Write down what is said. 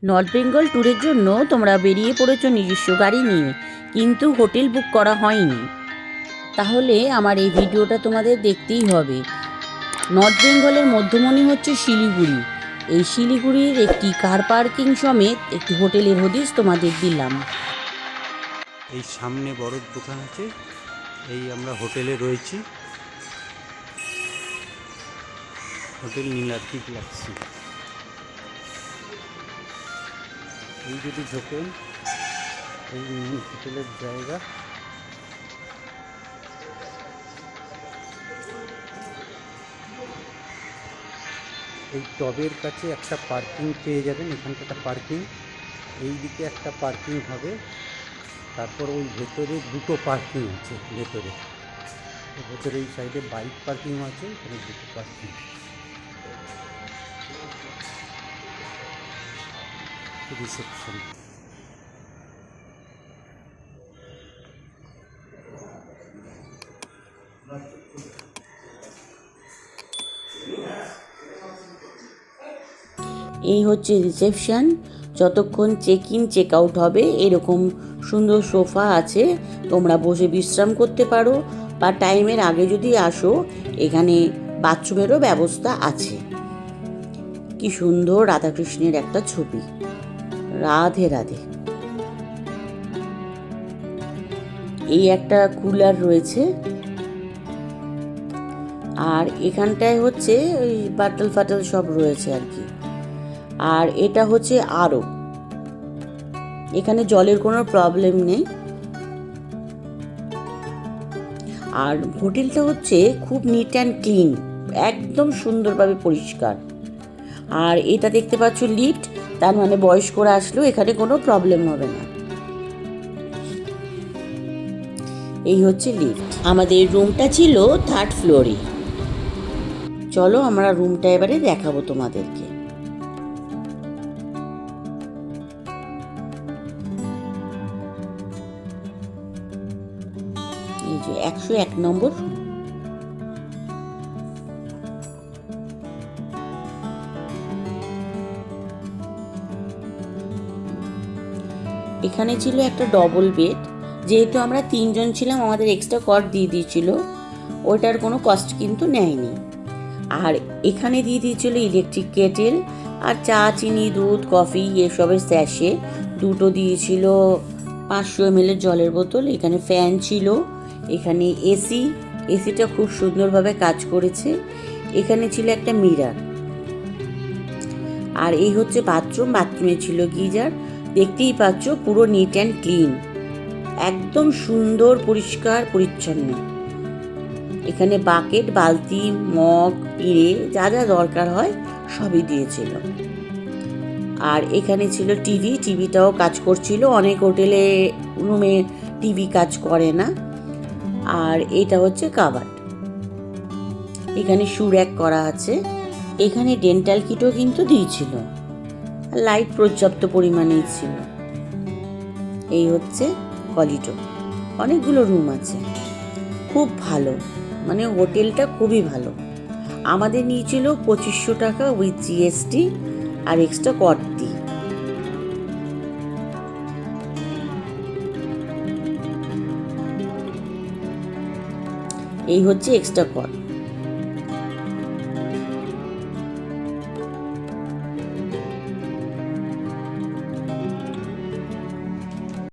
North Bengal ট্যুরের জন্য তোমরা বেরিয়ে পড়েছো নিজস্ব গাড়ি নিয়ে, কিন্তু হোটেল বুক করা হয়নি। তাহলে আমার এই ভিডিওটা তোমাদের দেখতেই হবে। নর্থ বেঙ্গলের মধ্যমণি হচ্ছে শিলিগুড়ি। এই শিলিগুড়ির একটি কার পার্কিং সমেত একটি হোটেলের হদিশ তোমাদের দিলাম। এই সামনে বড় দোকান আছে, এই আমরা হোটেলে রয়েছি, হোটেল নীলাদ্রি গ্যালাক্সি। এই যদি ঢোকেন, এই মেন হোটেলের জায়গা। এই টবের কাছে একটা পার্কিং পেয়ে যাবেন, এখানটা একটা পার্কিং, এই দিকে একটা পার্কিং হবে, তারপর ওই ভেতরে দুটো পার্কিং আছে। ভেতরে এই সাইডে বাইক পার্কিং আছে, এখানে দুটো পার্কিং। রিসেপশন। এই হচ্ছে রিসেপশন। যতক্ষণ চেক ইন চেক আউট হবে এরকম সুন্দর সোফা আছে, তোমরা বসে বিশ্রাম করতে পারো, বা টাইমের আগে যদি আসো এখানে বাথরুমেরও ব্যবস্থা আছে। কি সুন্দর রাধাকৃষ্ণের একটা ছবি। রাধে রাধে। এই একটা কুলার রয়েছে, আর এখানটায় হচ্ছে ওই বাটল ফাটল সব রয়েছে আর কি। আর এটা হচ্ছে আরও, এখানে জলের কোনো প্রবলেম নেই। আর হোটেলটা হচ্ছে খুব নিট অ্যান্ড ক্লিন, একদম সুন্দরভাবে পরিষ্কার। আর এটা দেখতে পাচ্ছ লিফট, তার মানে বয়স্করা আসলেও এখানে কোনো প্রবলেম হবে না। এই হচ্ছে লিফট। আমাদের রুমটা ছিল 3rd ফ্লোরে। চলো আমরা রুমটা এবারে দেখাবো তোমাদেরকে। এই যে 101 নম্বর। এখানে ছিল একটা ডবল বেড, যেহেতু আমরা 3 জন ছিলাম আমাদের এক্সট্রা কট দিয়ে দিয়েছিল, ওটার কোনো কস্ট কিন্তু নেয়নি। আর এখানে দিয়ে দিয়েছিল ইলেকট্রিক কেটেল, আর চা, চিনি, দুধ, কফি এসবের স্যাশে দুটো দিয়েছিল 500 ml জলের বোতল। এখানে ফ্যান ছিল, এখানে এসিটা খুব সুন্দরভাবে কাজ করেছে। এখানে ছিল একটা মিরার। আর এই হচ্ছে বাথরুমে ছিল গিজার। দেখতেই পাচ্ছ পুরো নিট অ্যান্ড ক্লিন, একদম সুন্দর পরিষ্কার পরিচ্ছন্ন। এখানে বাকেট, বালতি, মগ, পিঁড়ে যা যা দরকার হয় সবই দিয়েছিল। আর এখানে ছিল টিভিটাও কাজ করছিল। অনেক হোটেলে রুমে টিভি কাজ করে না। আর এটা হচ্ছে কাবার্ড, এখানে শু র‍্যাক করা আছে। এখানে ডেন্টাল কিটও কিন্তু দিয়েছিল, লাইট পর্যাপ্ত পরিমাণেই ছিল। এই হচ্ছে কলিডোর, অনেকগুলো রুম আছে, খুব ভালো, মানে হোটেলটা খুবই ভালো। আমাদের নিয়েছিল 2500 টাকা উইথ জিএসটি আর এক্সট্রা কট দিয়ে। এই হচ্ছে এক্সট্রা কট।